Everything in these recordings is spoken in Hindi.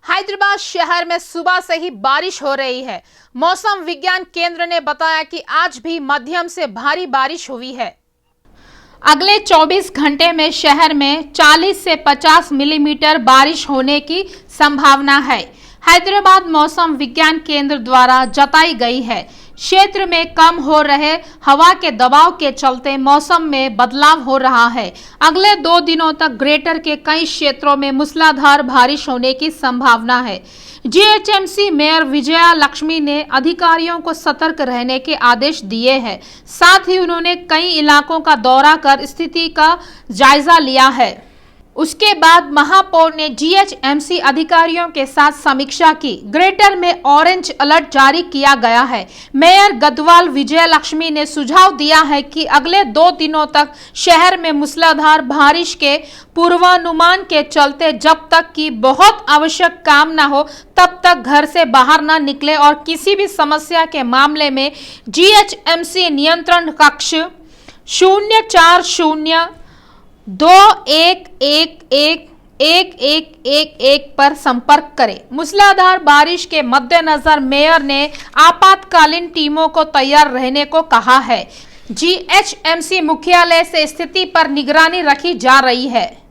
हैदराबाद शहर में सुबह से ही बारिश हो रही है। मौसम विज्ञान केंद्र ने बताया कि आज भी मध्यम से भारी बारिश हुई है। अगले 24 घंटे में शहर में 40 से 50 मिलीमीटर बारिश होने की संभावना है। हैदराबाद मौसम विज्ञान केंद्र द्वारा जताई गई है। क्षेत्र में कम हो रहे हवा के दबाव के चलते मौसम में बदलाव हो रहा है। अगले 2 दिनों तक ग्रेटर के कई क्षेत्रों में मूसलाधार बारिश होने की संभावना है। जीएचएमसी मेयर विजया लक्ष्मी ने अधिकारियों को सतर्क रहने के आदेश दिए हैं। साथ ही उन्होंने कई इलाकों का दौरा कर स्थिति का जायजा लिया है। उसके बाद महापौर ने जीएचएमसी अधिकारियों के साथ समीक्षा की। ग्रेटर में ऑरेंज अलर्ट जारी किया गया है। मेयर गदवाल विजय लक्ष्मी ने सुझाव दिया है कि अगले 2 दिनों तक शहर में मूसलाधार बारिश के पूर्वानुमान के चलते जब तक कि बहुत आवश्यक काम न हो तब तक घर से बाहर न निकले और किसी भी समस्या के मामले में जीएचएमसी नियंत्रण कक्ष 04021111111 पर संपर्क करें। मूसलाधार बारिश के मद्देनजर मेयर ने आपातकालीन टीमों को तैयार रहने को कहा है। जीएचएमसी मुख्यालय से स्थिति पर निगरानी रखी जा रही है।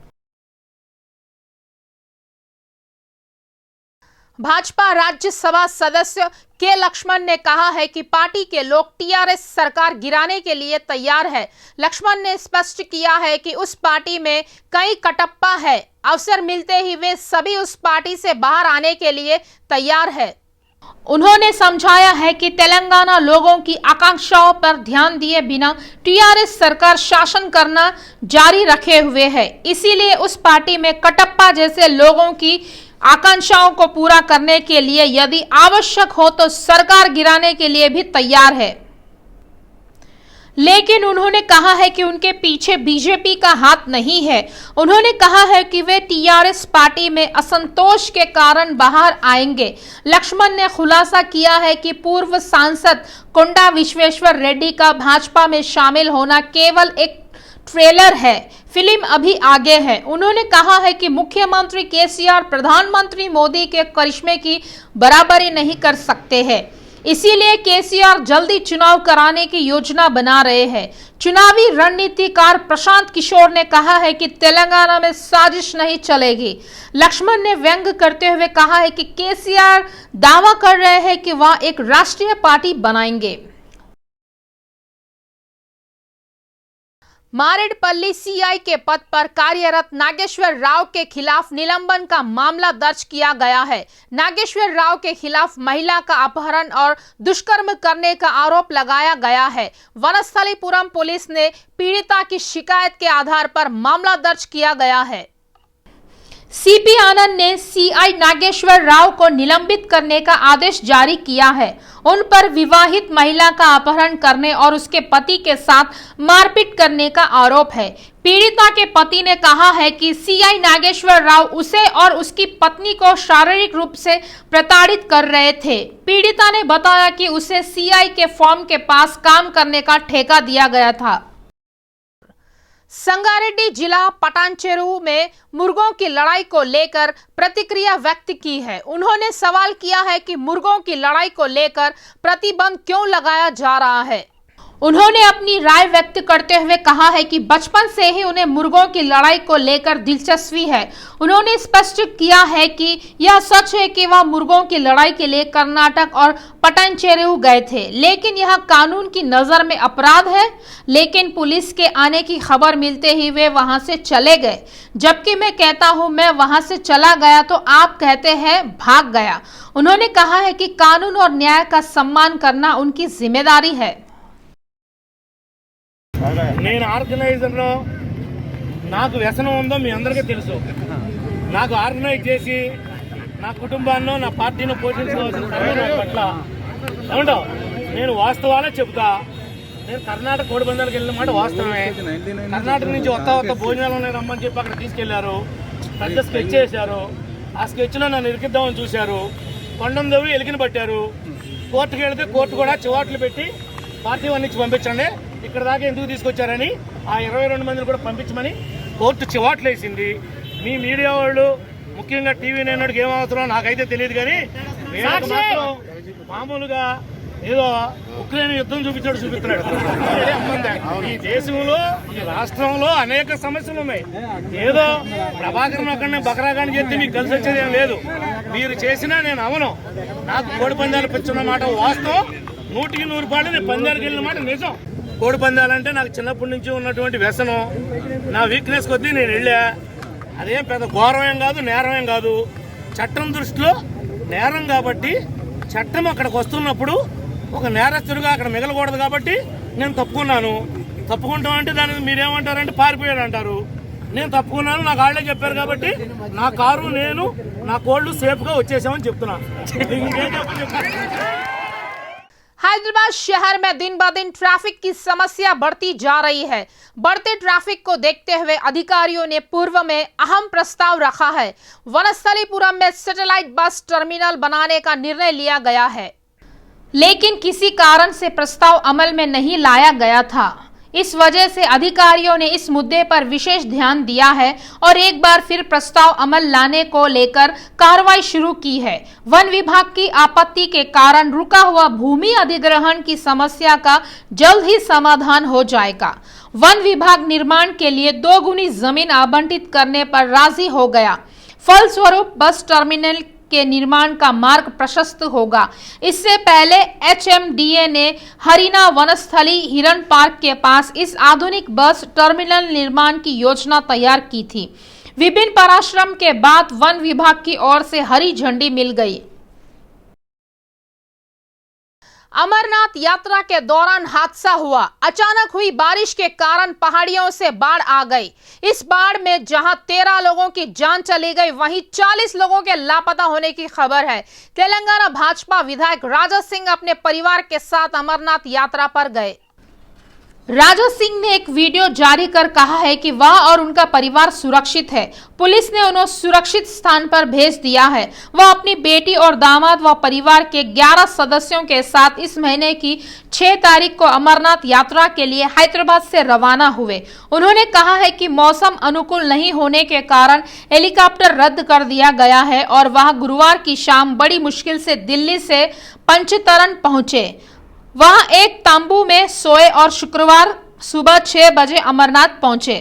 भाजपा राज्यसभा सदस्य के लक्ष्मण ने कहा है कि पार्टी के लोग टीआरएस सरकार गिराने के लिए तैयार है। लक्ष्मण ने स्पष्ट किया है कि उस पार्टी में कई कटप्पा है। अवसर मिलते ही वे सभी उस पार्टी से बाहर आने के लिए तैयार है। उन्होंने समझाया है कि तेलंगाना लोगों की आकांक्षाओं पर ध्यान दिए बिना टीआरएस सरकार शासन करना जारी रखे हुए है। इसीलिए उस पार्टी में कटप्पा जैसे लोगों की आकांक्षाओं को पूरा करने के लिए यदि आवश्यक हो तो सरकार गिराने के लिए भी तैयार है। लेकिन उन्होंने कहा है कि उनके पीछे बीजेपी का हाथ नहीं है। उन्होंने कहा है कि वे टीआरएस पार्टी में असंतोष के कारण बाहर आएंगे। लक्ष्मण ने खुलासा किया है कि पूर्व सांसद कोंडा विश्वेश्वर रेड्डी का भाजपा में शामिल होना केवल एक ट्रेलर है, फिल्म अभी आगे है। उन्होंने कहा है कि मुख्यमंत्री केसीआर प्रधानमंत्री मोदी के करिश्मे की बराबरी नहीं कर सकते हैं। इसीलिए केसीआर जल्दी चुनाव कराने की योजना बना रहे हैं। चुनावी रणनीतिकार प्रशांत किशोर ने कहा है कि तेलंगाना में साजिश नहीं चलेगी। लक्ष्मण ने व्यंग करते हुए कहा है कि केसीआर दावा कर रहे हैं कि वह एक राष्ट्रीय पार्टी बनाएंगे। मारेडपल्ली सीआई के पद पर कार्यरत नागेश्वर राव के खिलाफ निलंबन का मामला दर्ज किया गया है। नागेश्वर राव के खिलाफ महिला का अपहरण और दुष्कर्म करने का आरोप लगाया गया है। वनस्थलीपुरम पुलिस ने पीड़िता की शिकायत के आधार पर मामला दर्ज किया गया है। सीपी आनंद ने सीआई नागेश्वर राव को निलंबित करने का आदेश जारी किया है। उन पर विवाहित महिला का अपहरण करने और उसके पति के साथ मारपीट करने का आरोप है। पीड़िता के पति ने कहा है कि सीआई नागेश्वर राव उसे और उसकी पत्नी को शारीरिक रूप से प्रताड़ित कर रहे थे। पीड़िता ने बताया कि उसे सीआई के फॉर्म के पास काम करने का ठेका दिया गया था। संगारेड्डी जिला पटानचेरू में मुर्गों की लड़ाई को लेकर प्रतिक्रिया व्यक्त की है। उन्होंने सवाल किया है कि मुर्गों की लड़ाई को लेकर प्रतिबंध क्यों लगाया जा रहा है। उन्होंने अपनी राय व्यक्त करते हुए कहा है कि बचपन से ही उन्हें मुर्गों की लड़ाई को लेकर दिलचस्पी है। उन्होंने स्पष्ट किया है कि यह सच है कि वह मुर्गों की लड़ाई के लिए कर्नाटक और पटानचेरू गए थे, लेकिन यह कानून की नज़र में अपराध है। लेकिन पुलिस के आने की खबर मिलते ही वे वहां से चले गए, जबकि मैं कहता हूं मैं वहां से चला गया तो आप कहते हैं भाग गया। उन्होंने कहा है कि कानून और न्याय का सम्मान करना उनकी जिम्मेदारी है। నేను ఆర్గనైజర్లో నాకు వ్యసనం ఉందో మీ అందరికీ తెలుసు। నాకు ఆర్గనైజ్ చేసి నా కుటుంబాన్ని నా పార్టీని పోషించుకోవాల్సిన సమయం నాకు పట్ల ఏమంటావు, నేను వాస్తవాలే చెప్తా। నేను కర్ణాటక కోడిబందాలకు వెళ్ళిన మాట వాస్తవమే। కర్ణాటక నుంచి వస్తా భోజనాలు రమ్మని చెప్పి అక్కడ తీసుకెళ్లారు, పెద్ద స్కెచ్ చేశారు। ఆ స్కెచ్లో నన్ను ఇరికిద్దామని చూశారు। కొండం దవ్వి ఎలికిన పట్టారు। కోర్టుకు వెళితే కోర్టు కూడా చివాట్లు పెట్టి పార్టీ వన్ నుంచి పంపించండి, ఇక్కడ దాకా ఎందుకు తీసుకొచ్చారని ఆ 22 మందిని కూడా పంపించమని కోర్టు చివాట్లేసింది। మీ మీడియా వాళ్ళు ముఖ్యంగా టీవీ నైన్కి ఏం అవసరం నాకైతే తెలియదు, కానీ వీళ్ళకి మాత్రం మామూలుగా ఏదో ఉక్రెయిన్ యుద్ధం చూపిస్తున్నాడు. ఈ దేశంలో ఈ రాష్ట్రంలో అనేక సమస్యలు ఉన్నాయి. ఏదో ప్రభాకరన్ ఒక్కడిని బకరాగాని చెప్తే మీకు కలిసి వచ్చేది ఏం లేదు. మీరు చేసినా నేను అవను. నాకు కోడి పందాలు పిచ్చున్న మాట వాస్తవం, 100కి 100 పాళ్ళు నేను పందాలకు వెళ్ళిన మాట నిజం. కోడి పందాలంటే నాకు చిన్నప్పటి నుంచి ఉన్నటువంటి వ్యసనం. నా వీక్నెస్ కొద్దీ నేను వెళ్ళా. అదేం పెద్ద ఘోరమేం కాదు, నేరమేం కాదు. చట్టం దృష్టిలో నేరం కాబట్టి చట్టం అక్కడికి వస్తున్నప్పుడు ఒక నేరస్తుడిగా అక్కడ మిగలకూడదు కాబట్టి నేను తప్పుకున్నాను. తప్పుకుంటాం అంటే దానికి మీరేమంటారంటే పారిపోయాడు అంటారు. నేను తప్పుకున్నాను, నాకు వాళ్ళే చెప్పారు కాబట్టి నా కారు నేను నా కోళ్ళు సేఫ్గా వచ్చేసామని చెప్తున్నా. हैदराबाद शहर में दिन ब दिन ट्रैफिक की समस्या बढ़ती जा रही है। बढ़ते ट्रैफिक को देखते हुए अधिकारियों ने पूर्व में अहम प्रस्ताव रखा है। वनस्थलीपुरम में सैटेलाइट बस टर्मिनल बनाने का निर्णय लिया गया है, लेकिन किसी कारण से प्रस्ताव अमल में नहीं लाया गया था। इस वजह से अधिकारियों ने इस मुद्दे पर विशेष ध्यान दिया है और एक बार फिर प्रस्ताव अमल लाने को लेकर कार्रवाई शुरू की है। वन विभाग की आपत्ति के कारण रुका हुआ भूमि अधिग्रहण की समस्या का जल्द ही समाधान हो जाएगा। वन विभाग निर्माण के लिए 2 गुनी जमीन आवंटित करने पर राजी हो गया। फलस्वरूप बस टर्मिनल के निर्माण का मार्ग प्रशस्त होगा। इससे पहले HMDA ने हरिना वनस्थली हिरन पार्क के पास इस आधुनिक बस टर्मिनल निर्माण की योजना तैयार की थी। विभिन्न पराश्रम के बाद वन विभाग की ओर से हरी झंडी मिल गई। अमरनाथ यात्रा के दौरान हादसा हुआ। अचानक हुई बारिश के कारण पहाड़ियों से बाढ़ आ गई। इस बाढ़ में जहां 13 लोगों की जान चली गई, वहीं 40 लोगों के लापता होने की खबर है। तेलंगाना भाजपा विधायक राजा सिंह अपने परिवार के साथ अमरनाथ यात्रा पर गए। राजा सिंह ने एक वीडियो जारी कर कहा है कि वह और उनका परिवार सुरक्षित है। पुलिस ने उन्हें सुरक्षित स्थान पर भेज दिया है। वह अपनी बेटी और दामाद व परिवार के 11 सदस्यों के साथ इस महीने की 6 तारीख को अमरनाथ यात्रा के लिए हैदराबाद से रवाना हुए। उन्होंने कहा है कि मौसम अनुकूल नहीं होने के कारण हेलीकॉप्टर रद्द कर दिया गया है और वह गुरुवार की शाम बड़ी मुश्किल से दिल्ली से पंचतरण पहुंचे। वहां एक तंबू में सोए और शुक्रवार सुबह 6 बजे अमरनाथ पहुंचे।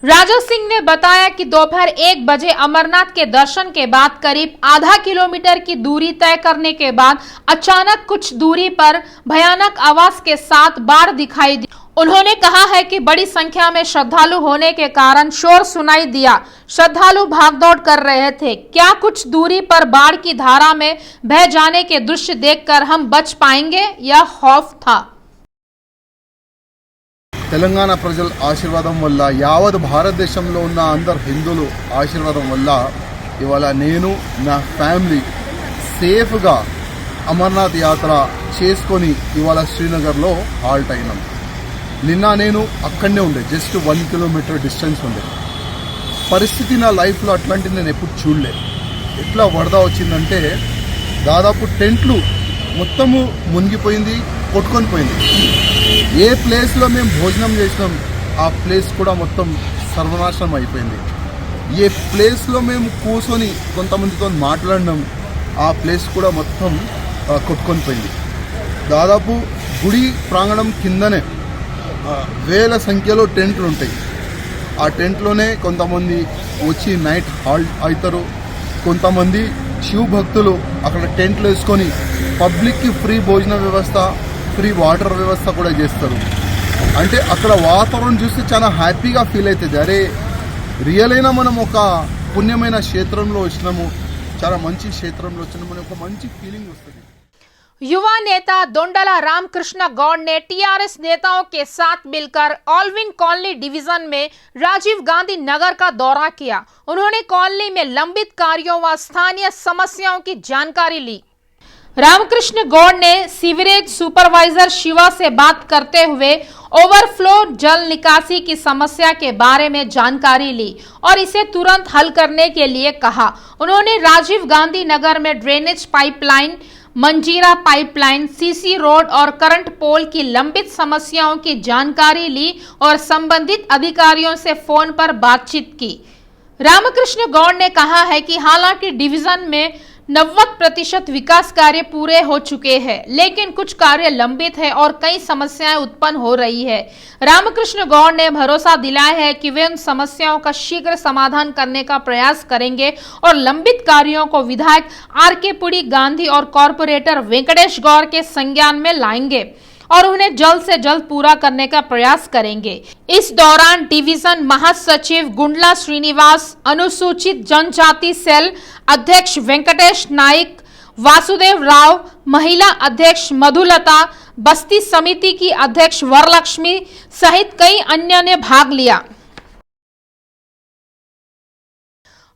राजा सिंह ने बताया कि दोपहर 1 बजे अमरनाथ के दर्शन के बाद करीब आधा किलोमीटर की दूरी तय करने के बाद अचानक कुछ दूरी पर भयानक आवाज के साथ बाढ़ दिखाई दी। उन्होंने कहा है कि बड़ी संख्या में श्रद्धालु होने के कारण शोर सुनाई दिया। श्रद्धालु भागदौड़ कर रहे थे। क्या कुछ दूरी पर बाढ़ की धारा में बह जाने के दृश्य देखकर हम बच पाएंगे, यह खौफ था। తెలంగాణ ప్రజల ఆశీర్వాదం వల్ల యావత్ భారతదేశంలో ఉన్న అందరు హిందువులు ఆశీర్వాదం వల్ల ఇవాళ నేను నా ఫ్యామిలీ సేఫ్గా అమర్నాథ్ యాత్ర చేసుకొని ఇవాళ శ్రీనగర్లో హాల్ట్ అయినాం. నిన్న నేను అక్కడనే ఉండే, జస్ట్ 1 కిలోమీటర్ డిస్టెన్స్ ఉండే. పరిస్థితి నా లైఫ్లో అట్లాంటిది నేను ఎప్పుడు చూడలే. ఎట్లా వరద వచ్చిందంటే దాదాపు టెంట్లు మొత్తము మునిగిపోయింది, కొట్టుకొని పోయింది. ఏ ప్లేస్లో మేము భోజనం చేసినాం ఆ ప్లేస్ కూడా మొత్తం సర్వనాశనం అయిపోయింది. ఏ ప్లేస్లో మేము కూర్చొని కొంతమందితో మాట్లాడినాం ఆ ప్లేస్ కూడా మొత్తం కొట్టుకొని పోయింది. దాదాపు గుడి ప్రాంగణం కిందనే వేల సంఖ్యలో టెంట్లు ఉంటాయి. ఆ టెంట్లోనే కొంతమంది వచ్చి నైట్ హాల్ట్ అవుతారు. కొంతమంది శివ భక్తులు అక్కడ టెంట్లు వేసుకొని పబ్లిక్కి ఫ్రీ భోజన వ్యవస్థ, ఫ్రీ వాటర్ వ్యవస్థ కూడా చేస్తారు. అంటే అక్కడ వాతావరణం చూస్తే చాలా హ్యాపీగా ఫీల్ అవుతుంది. అరే రియల్ అయినా మనం ఒక పుణ్యమైన క్షేత్రంలో వచ్చినాము, చాలా మంచి క్షేత్రంలో వచ్చినాము అనే ఒక మంచి ఫీలింగ్ వస్తుంది. युवा नेता दोंडला रामकृष्ण गौड़ ने टीआरएस नेताओं के साथ मिलकर ऑलविन कॉलोनी डिवीजन में राजीव गांधी नगर का दौरा किया। उन्होंने कॉलोनी में लंबित कार्यों व स्थानीय समस्याओं की जानकारी ली। रामकृष्ण गौड़ ने सीवरेज सुपरवाइजर शिवा से बात करते हुए ओवरफ्लो जल निकासी की समस्या के बारे में जानकारी ली और इसे तुरंत हल करने के लिए कहा। उन्होंने राजीव गांधी नगर में ड्रेनेज पाइपलाइन, मंजीरा पाइपलाइन, सीसी रोड और करंट पोल की लंबित समस्याओं की जानकारी ली और संबंधित अधिकारियों से फोन पर बातचीत की। रामकृष्ण गौड़ ने कहा है कि हालांकि डिवीजन में 90% विकास कार्य पूरे हो चुके हैं, लेकिन कुछ कार्य लंबित है और कई समस्याएं उत्पन्न हो रही है। रामकृष्ण गौड़ ने भरोसा दिलाया है कि वे उन समस्याओं का शीघ्र समाधान करने का प्रयास करेंगे और लंबित कार्यों को विधायक आर.के. पुड़ी, गांधी और कॉर्पोरेटर वेंकटेश गौड़ के संज्ञान में लाएंगे और उन्हें जल्द से जल्द पूरा करने का प्रयास करेंगे। इस दौरान डिवीजन महासचिव गुंडला श्रीनिवास, अनुसूचित जनजाति सेल अध्यक्ष वेंकटेश नाइक, वासुदेव राव, महिला अध्यक्ष मधुलता, बस्ती समिति की अध्यक्ष वरलक्ष्मी सहित कई अन्य ने भाग लिया।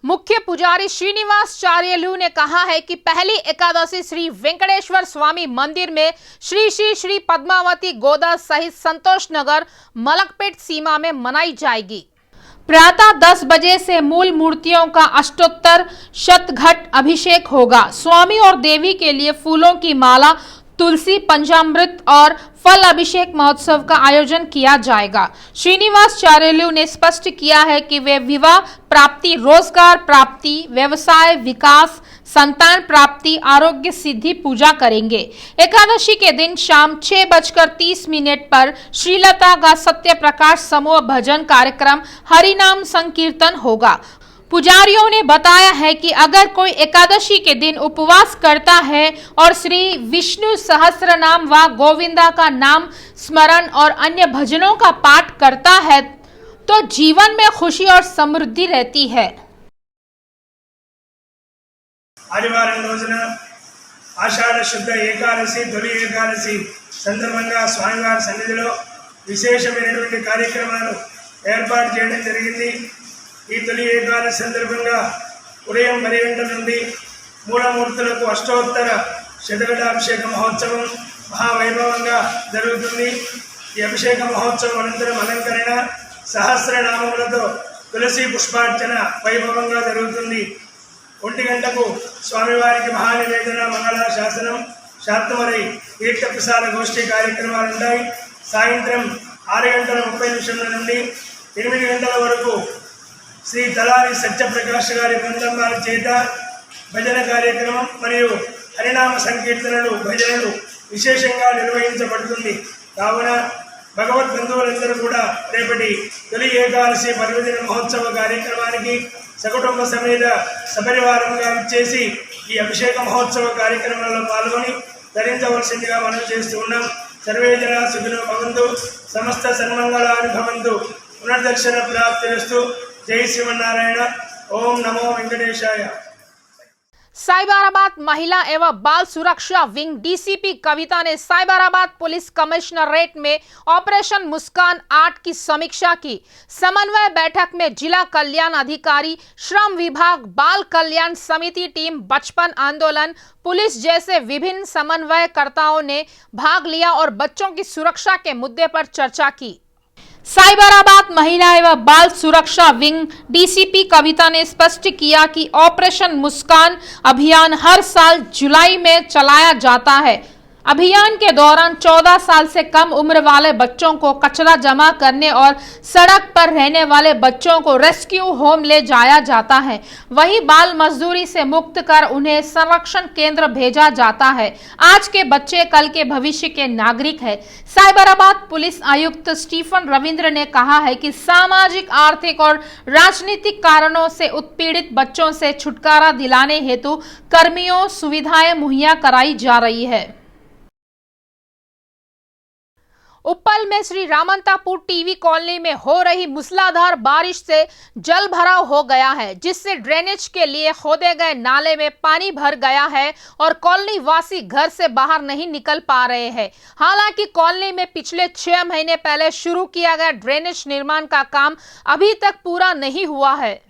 मुख्य पुजारी श्रीनिवास चार्यलू ने कहा है कि पहली एकादशी श्री वेंकटेश्वर स्वामी मंदिर में श्री श्री श्री पद्मावती गोदा सहित संतोष नगर मलकपेट सीमा में मनाई जाएगी। प्रातः 10 बजे से मूल मूर्तियों का अष्टोत्तर शतघट अभिषेक होगा। स्वामी और देवी के लिए फूलों की माला, तुलसी, पंचामृत और फल अभिषेक महोत्सव का आयोजन किया जाएगा। श्रीनिवास चार्यलू ने स्पष्ट किया है कि वे विवाह प्राप्ति, रोजगार प्राप्ति, व्यवसाय विकास, संतान प्राप्ति, आरोग्य सिद्धि पूजा करेंगे। एकादशी के दिन शाम 6:30 पर श्रीलता का सत्य प्रकाश समूह भजन कार्यक्रम हरिनाम संकीर्तन होगा। पुजारियों ने बताया है कि अगर कोई एकादशी के दिन उपवास करता है और श्री विष्णु सहस्त्र नाम व गोविंदा का नाम स्मरण और अन्य भजनों का पाठ करता है तो जीवन में खुशी और समृद्धि रहती है। ఆదివారం రోజున ఆషాఢ శుద్ధ ఏకాదశి, తొలి ఏకాదశి సందర్భంగా స్వామివారి సన్నిధిలో విశేషమైనటువంటి కార్యక్రమాలు ఏర్పాటు చేయడం జరిగింది। ఈ తొలి ఏకాదశి సందర్భంగా ఉదయం 10 గంటల నుండి మూలమూర్తులకు అష్టోత్తర శతఘటాభిషేక మహోత్సవం మహావైభవంగా జరుగుతుంది। ఈ అభిషేక మహోత్సవం అనంతరం అలంకరణ సహస్రనామములతో తులసి పుష్పార్చన వైభవంగా జరుగుతుంది। 1 గంటకు స్వామివారికి మహానివేదన, మంగళ శాసనం, శాంతమరై తీర్థప్రసాద గోష్ఠి కార్యక్రమాలు ఉంటాయి। సాయంత్రం 6:30 నుండి 8 గంటల వరకు శ్రీ తలారి సత్యప్రకాష్ గారి బృందం వారి చేత భజన కార్యక్రమం మరియు హరినామ సంకీర్తనలు, భజనలు విశేషంగా నిర్వహించబడుతుంది। కావున భగవద్ బంధువులందరూ కూడా రేపటి తొలి ఏకాదశి పర్వదిన మహోత్సవ కార్యక్రమానికి సకుటుంబ సమేత సపరివారంగా ఇచ్చేసి ఈ అభిషేక మహోత్సవ కార్యక్రమంలో పాల్గొని ధరించవలసిందిగా మనం చేస్తూ ఉన్నాం। సర్వే జనా సుఖినో భవంతు, సమస్త సన్మంగళాని భవంతు, పునర్దర్శన ప్రాప్తిరస్తు। జై శ్రీమన్నారాయణ। ఓం నమో వెంకటేశాయ। साइबराबाद महिला एवं बाल सुरक्षा विंग डीसीपी कविता ने साइबराबाद पुलिस कमिश्नरेट में ऑपरेशन मुस्कान 8 की समीक्षा की। समन्वय बैठक में जिला कल्याण अधिकारी, श्रम विभाग, बाल कल्याण समिति टीम, बचपन आंदोलन, पुलिस जैसे विभिन्न समन्वयकर्ताओं ने भाग लिया और बच्चों की सुरक्षा के मुद्दे पर चर्चा की। साइबराबाद महिला एवं बाल सुरक्षा विंग डीसीपी कविता ने स्पष्ट किया कि ऑपरेशन मुस्कान अभियान हर साल जुलाई में चलाया जाता है। अभियान के दौरान 14 साल से कम उम्र वाले बच्चों को कचरा जमा करने और सड़क पर रहने वाले बच्चों को रेस्क्यू होम ले जाया जाता है। वहीं बाल मजदूरी से मुक्त कर उन्हें संरक्षण केंद्र भेजा जाता है। आज के बच्चे कल के भविष्य के नागरिक है। साइबराबाद पुलिस आयुक्त स्टीफन रविंद्र ने कहा है कि सामाजिक, आर्थिक और राजनीतिक कारणों से उत्पीड़ित बच्चों से छुटकारा दिलाने हेतु कर्मियों सुविधाएं मुहैया कराई जा रही है। उप्पल में श्री रामंतापुर टीवी कॉलोनी में हो रही मूसलाधार बारिश से जल भराव हो गया है, जिससे ड्रेनेज के लिए खोदे गए नाले में पानी भर गया है और कॉलोनी वासी घर से बाहर नहीं निकल पा रहे हैं। हालांकि कॉलोनी में पिछले 6 महीने पहले शुरू किया गया ड्रेनेज निर्माण का काम अभी तक पूरा नहीं हुआ है।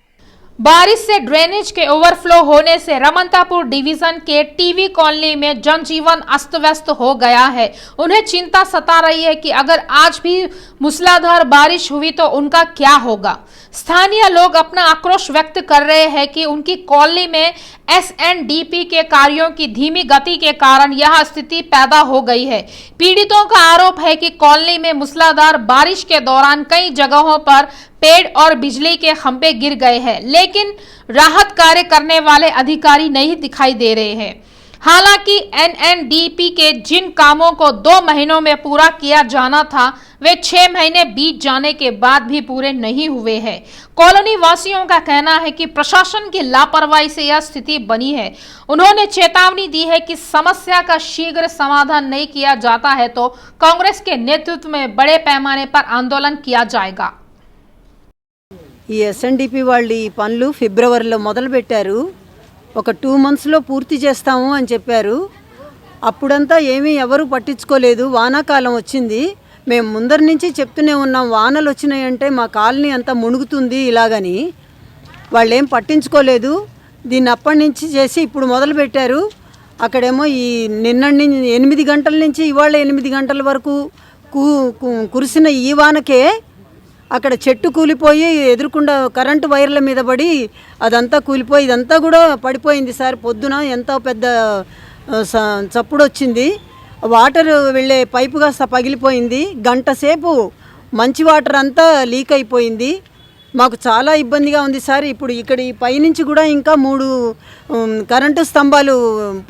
बारिश से ड्रेनेज के ओवरफ्लो होने से रामंतापुर डिवीजन के टीवी कॉलोनी में जनजीवन अस्त व्यस्त हो गया है। उन्हें चिंता सता रही है कि अगर आज भी मूसलाधार बारिश हुई तो उनका क्या होगा। स्थानीय लोग अपना आक्रोश व्यक्त कर रहे हैं कि उनकी कॉलोनी में एसएनडीपी के कार्यों की धीमी गति के कारण यह स्थिति पैदा हो गई है। पीड़ितों का आरोप है कि कॉलोनी में मूसलाधार बारिश के दौरान कई जगहों पर पेड़ और बिजली के खंभे गिर गए हैं, लेकिन राहत कार्य करने वाले अधिकारी नहीं दिखाई दे रहे हैं। हालांकि एनएनडीपी के जिन कामों को 2 महीनों में पूरा किया जाना था, वे 6 महीने बीत जाने के बाद भी पूरे नहीं हुए हैं। कॉलोनी वासियों का कहना है कि प्रशासन की लापरवाही से यह स्थिति बनी है। उन्होंने चेतावनी दी है कि समस्या का शीघ्र समाधान नहीं किया जाता है तो कांग्रेस के नेतृत्व में बड़े पैमाने पर आंदोलन किया जाएगा। ఈ ఎస్ఎన్డిపి వాళ్ళు ఈ పనులు ఫిబ్రవరిలో మొదలుపెట్టారు. ఒక 2 మంత్స్లో పూర్తి చేస్తాము అని చెప్పారు. అప్పుడంతా ఏమీ ఎవరు పట్టించుకోలేదు. వానాకాలం వచ్చింది. మేము ముందరి నుంచి చెప్తూనే ఉన్నాం, వానలు వచ్చినాయంటే మా కాలనీ అంతా మునుగుతుంది ఇలాగని. వాళ్ళు ఏం పట్టించుకోలేదు. దీన్ని అప్పటి నుంచి చేసి ఇప్పుడు మొదలుపెట్టారు. అక్కడేమో ఈ నిన్నటి 8 గంటల నుంచి ఇవాళ 8 గంటల వరకు కురిసిన ఈ వానకే అక్కడ చెట్టు కూలిపోయి ఎదురుకుండా కరెంటు వైర్ల మీద పడి అదంతా కూలిపోయి ఇదంతా కూడా పడిపోయింది సార్. పొద్దున ఎంతో పెద్ద చప్పుడు వచ్చింది. వాటర్ వెళ్ళే పైపు కాస్త పగిలిపోయింది. గంట సేపు మంచి వాటర్ అంతా లీక్ అయిపోయింది. మాకు చాలా ఇబ్బందిగా ఉంది సార్. ఇప్పుడు ఇక్కడ ఈ పైనుంచి కూడా ఇంకా 3 కరెంటు స్తంభాలు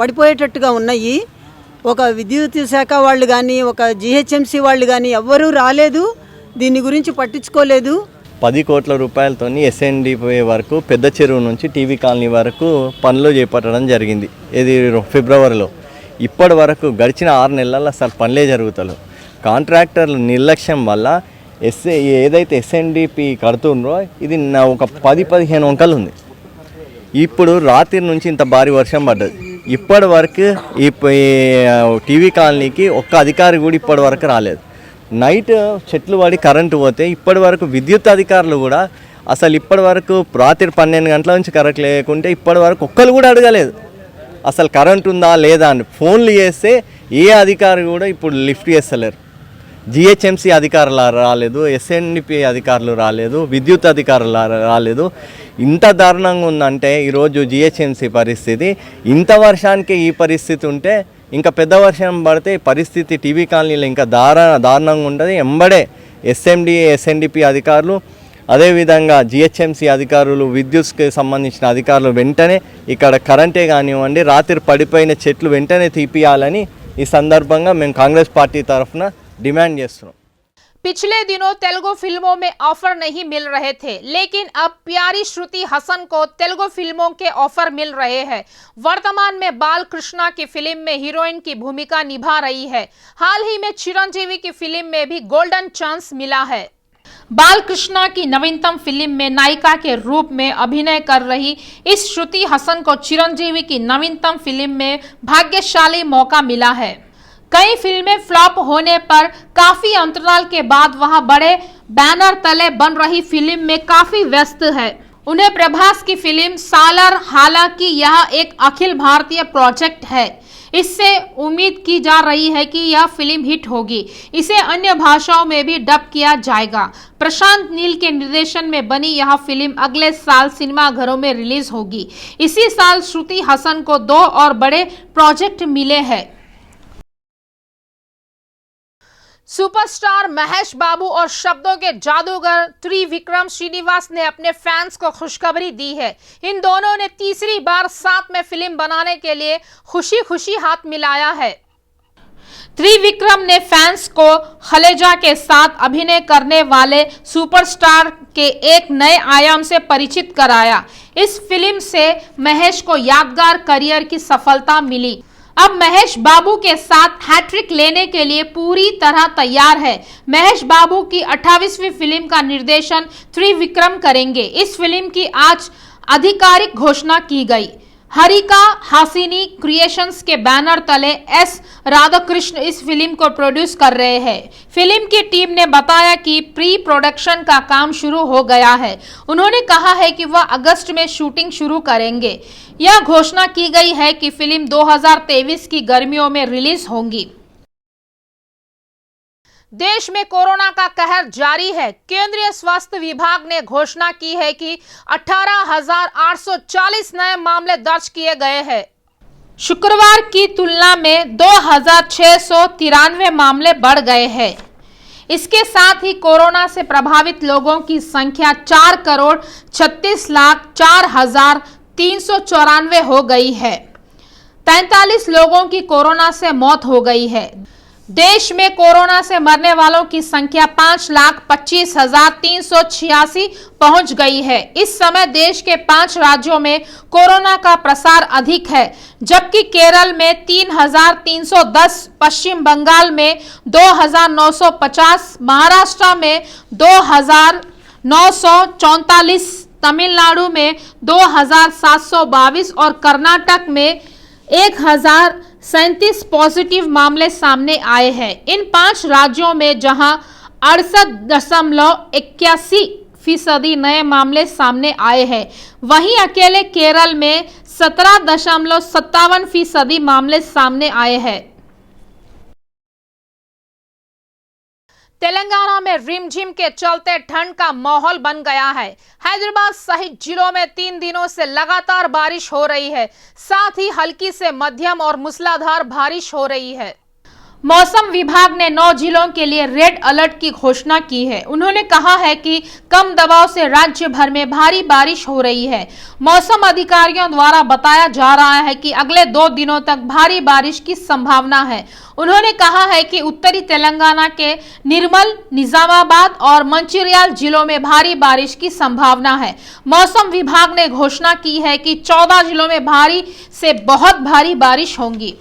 పడిపోయేటట్టుగా ఉన్నాయి. ఒక విద్యుత్ శాఖ వాళ్ళు కానీ ఒక జిహెచ్ఎంసీ వాళ్ళు కానీ ఎవ్వరూ రాలేదు, దీని గురించి పట్టించుకోలేదు. 10 కోట్ల రూపాయలతోని ఎస్ఎన్డిపి వరకు పెద్ద చెరువు నుంచి టీవీ కాలనీ వరకు పనులు చేపట్టడం జరిగింది. ఇది ఫిబ్రవరిలో. ఇప్పటి వరకు గడిచిన 6 నెలల్లో అసలు పనులే జరుగుతలేవు. కాంట్రాక్టర్ల నిర్లక్ష్యం వల్ల ఏదైతే ఎస్ఎన్డిపి కడుతుండ్రో ఇది ఒక 10-15 వంకలు ఉంది. ఇప్పుడు రాత్రి నుంచి ఇంత భారీ వర్షం పడ్డది. ఇప్పటి వరకు ఈ టీవీ కాలనీకి ఒక్క అధికారి కూడా ఇప్పటి వరకు రాలేదు. నైట్ చెట్లు పడి కరెంటు పోతే ఇప్పటి వరకు విద్యుత్ అధికారులు కూడా అసలు ఇప్పటి వరకు రాత్రి 12 గంటల నుంచి కరెంట్ లేకుంటే ఇప్పటి వరకు ఒక్కరు కూడా అడగలేదు అసలు కరెంట్ ఉందా లేదా అని. ఫోన్లు చేస్తే ఏ అధికారి కూడా ఇప్పుడు లిఫ్ట్ చేస్తలేరు. జిహెచ్ఎంసీ అధికారులు రాలేదు, ఎస్ఎన్డిపి అధికారులు రాలేదు, విద్యుత్ అధికారులు రాలేదు. ఇంత దారుణంగా ఉందంటే ఈరోజు జిహెచ్ఎంసీ పరిస్థితి. ఇంత వర్షానికి ఈ పరిస్థితి ఉంటే ఇంకా పెద్ద వర్షం పడితే పరిస్థితి టీవీ కాలనీలో ఇంకా దారుణంగా ఉంటుంది. ఎంబడే ఎస్ఎన్డిపి అధికారులు, అదేవిధంగా జిహెచ్ఎంసీ అధికారులు, విద్యుత్కి సంబంధించిన అధికారులు వెంటనే ఇక్కడ కరెంటే కానివ్వండి, రాత్రి పడిపోయిన చెట్లు వెంటనే తీపియాలని ఈ సందర్భంగా మేము కాంగ్రెస్ పార్టీ తరఫున డిమాండ్ చేస్తున్నాం. पिछले दिनों तेलुगु फिल्मों में ऑफर नहीं मिल रहे थे, लेकिन अब प्यारी श्रुति हसन को तेलुगु फिल्मों के ऑफर मिल रहे हैं। वर्तमान में बाल कृष्णा की फिल्म में हीरोइन की भूमिका निभा रही है। हाल ही में चिरंजीवी की फिल्म में भी गोल्डन चांस मिला है। बाल कृष्णा की नवीनतम फिल्म में नायिका के रूप में अभिनय कर रही इस श्रुति हसन को चिरंजीवी की नवीनतम फिल्म में भाग्यशाली मौका मिला है। कई फिल्में फ्लॉप होने पर काफी अंतराल के बाद वह बड़े बैनर तले बन रही फिल्म में काफी व्यस्त है। उन्हें प्रभास की फिल्म सालर, हालांकि यह एक अखिल भारतीय प्रोजेक्ट है, इससे उम्मीद की जा रही है कि यह फिल्म हिट होगी। इसे अन्य भाषाओं में भी डब किया जाएगा। प्रशांत नील के निर्देशन में बनी यह फिल्म अगले साल सिनेमाघरों में रिलीज होगी। इसी साल श्रुति हसन को 2 और बड़े प्रोजेक्ट मिले हैं। सुपरस्टार महेश बाबू और शब्दों के जादूगर त्रिविक्रम श्रीनिवास ने अपने फैंस को खुशखबरी दी है। इन दोनों ने तीसरी बार साथ में फिल्म बनाने के लिए खुशी खुशी हाथ मिलाया है। त्रिविक्रम ने फैंस को खलेजा के साथ अभिनय करने वाले सुपरस्टार के एक नए आयाम से परिचित कराया। इस फिल्म से महेश को यादगार करियर की सफलता मिली। अब महेश बाबू के साथ हैट्रिक लेने के लिए पूरी तरह तैयार है। महेश बाबू की 28वीं फिल्म का निर्देशन त्रिविक्रम करेंगे। इस फिल्म की आज आधिकारिक घोषणा की गई। हरिका हासिनी क्रिएशंस के बैनर तले एस राधाकृष्ण इस फिल्म को प्रोड्यूस कर रहे हैं। फिल्म की टीम ने बताया कि प्री प्रोडक्शन का काम शुरू हो गया है। उन्होंने कहा है कि वह अगस्त में शूटिंग शुरू करेंगे। यह घोषणा की गई है कि फिल्म 2023 की गर्मियों में रिलीज होगी। देश में कोरोना का कहर जारी है। केंद्रीय स्वास्थ्य विभाग ने घोषणा की है कि 18,840 नए मामले दर्ज किए गए हैं। शुक्रवार की तुलना में 2,693 मामले बढ़ गए हैं। इसके साथ ही कोरोना से प्रभावित लोगों की संख्या 4,36,04,394 हो गई है। 43 लोगों की कोरोना से मौत हो गई है। देश में कोरोना से मरने वालों की संख्या 5,25,386 पहुंच गई है। इस समय देश के 5 राज्यों में कोरोना का प्रसार अधिक है, जबकि केरल में 3,310, पश्चिम बंगाल में 2,950, महाराष्ट्र में 2,944, तमिलनाडु में 2,722 और कर्नाटक में 1,037 पॉजिटिव मामले सामने आए हैं। इन 5 राज्यों में जहां 68.81% नए मामले सामने आए हैं, वहीं अकेले केरल में 17.57% मामले सामने आए हैं। तेलंगाना में रिमझिम के चलते ठंड का माहौल बन गया है। हैदराबाद सहित जिलों में 3 दिनों से लगातार बारिश हो रही है, साथ ही हल्की से मध्यम और मूसलाधार बारिश हो रही है। मौसम विभाग ने 9 जिलों के लिए रेड अलर्ट की घोषणा की है। उन्होंने कहा है कि कम दबाव से राज्य भर में भारी बारिश हो रही है। मौसम अधिकारियों द्वारा बताया जा रहा है कि अगले 2 दिनों तक भारी बारिश की संभावना है। उन्होंने कहा है कि उत्तरी तेलंगाना के निर्मल, निजामाबाद और मंचिर्याल जिलों में भारी बारिश की संभावना है। मौसम विभाग ने घोषणा की है कि 14 जिलों में भारी से बहुत भारी बारिश होगी।